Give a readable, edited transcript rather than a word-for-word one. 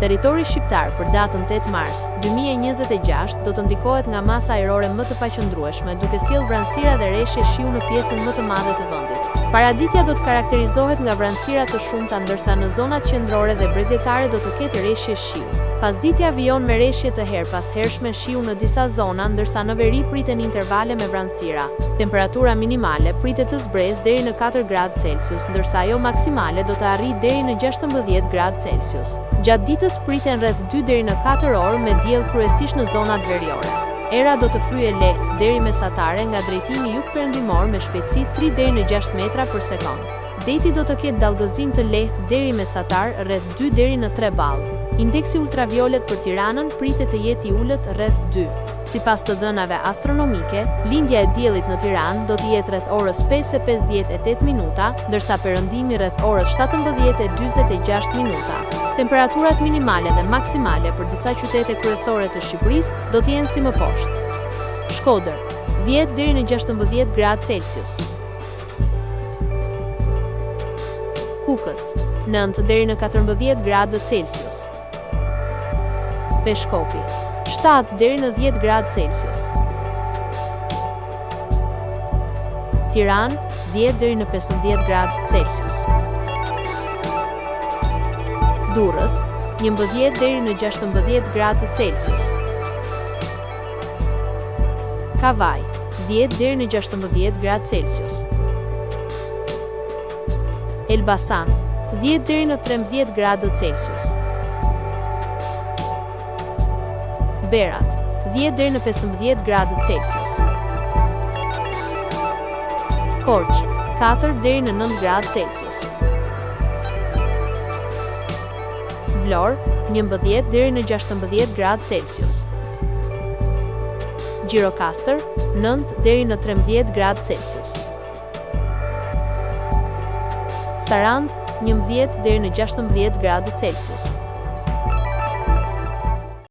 Territori shqiptar për datën 8 mars 2026 do të ndikohet nga masa ajrore më të paqëndrueshme, duke sjellë vranësira dhe reshje shiu në pjesën më të madhe të vendit. Paraditja do të karakterizohet nga vranësira të shumta, ndërsa në zonat qendrore dhe bregdetare do të ketë reshje shiu. Pasditja vijon me reshje të hershme shiu në disa zona, ndërsa në veri priten intervale me vranësira. Temperatura minimale pritet të zbresë deri në 4 gradë Celsius, ndërsa ajo maksimale do të arrijë deri në 16 gradë Celsius. Gjatë ditës priten rreth 2 deri në 4 orë me diell kryesisht në zonat veriore. Era do të fyejë lehtë deri mesatare nga drejtimi jug-perëndimor me shpejtësi 3 deri në 6 metra për sekond. Deti do të ketë dallgëzim të lehtë deri mesatar rreth 2 deri në 3 ballë. Indeksi ultraviolet për Tiranën pritet të jetë i ulët rreth 2. Sipas të dhënave astronomike, lindja e diellit në Tiranë do të jetë rreth orës 5:58 minuta, ndërsa perëndimi rreth orës 17:46 minuta. Temperaturat minimale dhe maksimale për disa qytete kryesore të Shqipërisë do të jenë si më poshtë. Shkodër, 10 deri në 16 gradë Celsius. Kukës, 9 deri në 14 gradë Celsius. Peshkopi, 7 deri në 10 gradë Celsius. Tiranë, 10 deri në 15 gradë Celsius. Durrës, 11 deri në 16 gradë Celsius. Kavaj, 10 deri në 16 gradë Celsius. Elbasan, 10 deri në 13 gradë Celsius. Berat, 10 deri në 15 gradë Celsius. Korç, 4 deri në 9 gradë Celsius. Vlorë, 11 deri në 16 gradë Celsius. Gjirokastër, 9 deri në 13 gradë Celsius. Sarandë, 11 deri në 16 gradë Celsius.